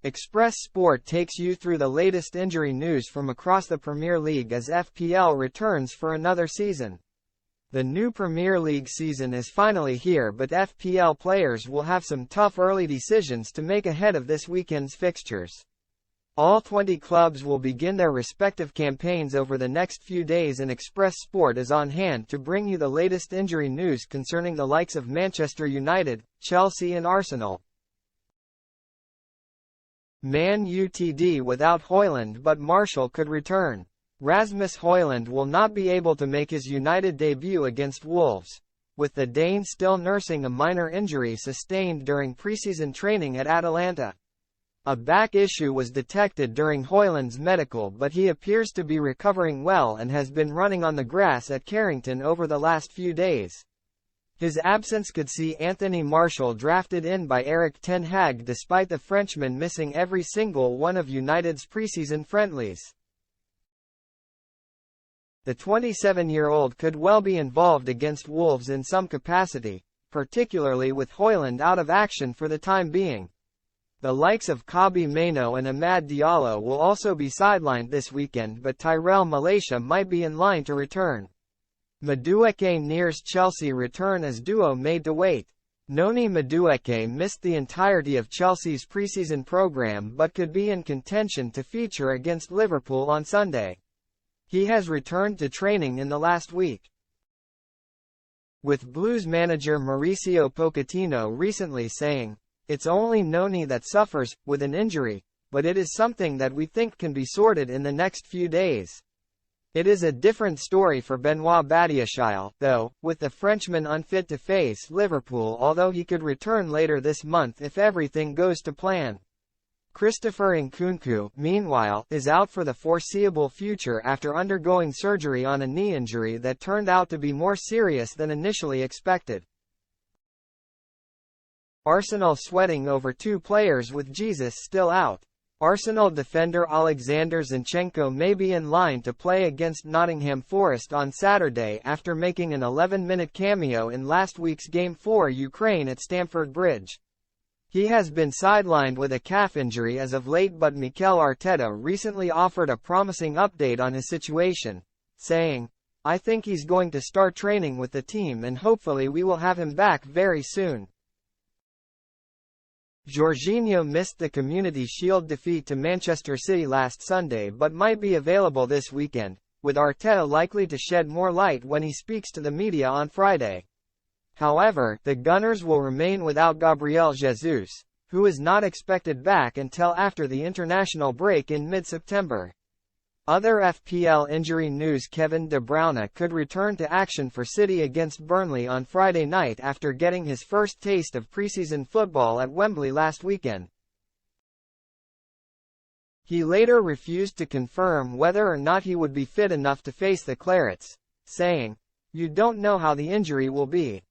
Express Sport takes you through the latest injury news from across the Premier League as FPL returns for another season. The new Premier League season is finally here, but FPL players will have some tough early decisions to make ahead of this weekend's fixtures. All 20 clubs will begin their respective campaigns over the next few days, and Express Sport is on hand to bring you the latest injury news concerning the likes of Manchester United, Chelsea and Arsenal. Man Utd without Højlund, but Martial could return. Rasmus Højlund will not be able to make his United debut against Wolves, with the Dane still nursing a minor injury sustained during preseason training at Atalanta. A back issue was detected during Højlund's medical, but he appears to be recovering well and has been running on the grass at Carrington over the last few days. His absence could see Anthony Martial drafted in by Erik ten Hag, despite the Frenchman missing every single one of United's preseason friendlies. The 27-year-old could well be involved against Wolves in some capacity, particularly with Højlund out of action for the time being. The likes of Kobbie Mainoo and Amad Diallo will also be sidelined this weekend, but Tyrell Malacia might be in line to return. Madueke nears Chelsea return as duo made to wait. Noni Madueke missed the entirety of Chelsea's preseason program but could be in contention to feature against Liverpool on Sunday. He has returned to training in the last week, with Blues manager Mauricio Pochettino recently saying, "It's only Noni that suffers with an injury, but it is something that we think can be sorted in the next few days." It is a different story for Benoit Badiashile, though, with the Frenchman unfit to face Liverpool, although he could return later this month if everything goes to plan. Christopher Nkunku, meanwhile, is out for the foreseeable future after undergoing surgery on a knee injury that turned out to be more serious than initially expected. Arsenal sweating over two players with Jesus still out. Arsenal defender Alexander Zinchenko may be in line to play against Nottingham Forest on Saturday after making an 11-minute cameo in last week's Game 4 Ukraine at Stamford Bridge. He has been sidelined with a calf injury as of late, but Mikel Arteta recently offered a promising update on his situation, saying, "I think he's going to start training with the team and hopefully we will have him back very soon." Jorginho missed the Community Shield defeat to Manchester City last Sunday but might be available this weekend, with Arteta likely to shed more light when he speaks to the media on Friday. However, the Gunners will remain without Gabriel Jesus, who is not expected back until after the international break in mid-September. Other FPL injury news: Kevin De Bruyne could return to action for City against Burnley on Friday night after getting his first taste of preseason football at Wembley last weekend. He later refused to confirm whether or not he would be fit enough to face the Clarets, saying, "You don't know how the injury will be.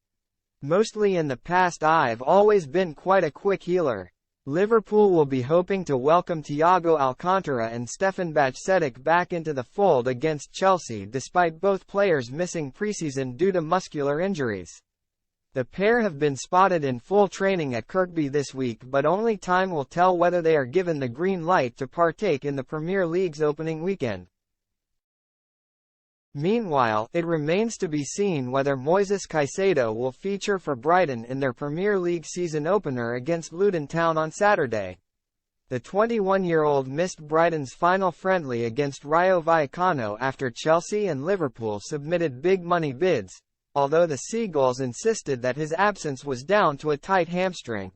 Mostly in the past I've always been quite a quick healer." Liverpool will be hoping to welcome Thiago Alcantara and Stefan Bajcetic back into the fold against Chelsea, despite both players missing preseason due to muscular injuries. The pair have been spotted in full training at Kirkby this week, but only time will tell whether they are given the green light to partake in the Premier League's opening weekend. Meanwhile, it remains to be seen whether Moises Caicedo will feature for Brighton in their Premier League season opener against Luton Town on Saturday. The 21-year-old missed Brighton's final friendly against Rayo Vallecano after Chelsea and Liverpool submitted big money bids, although the Seagulls insisted that his absence was down to a tight hamstring.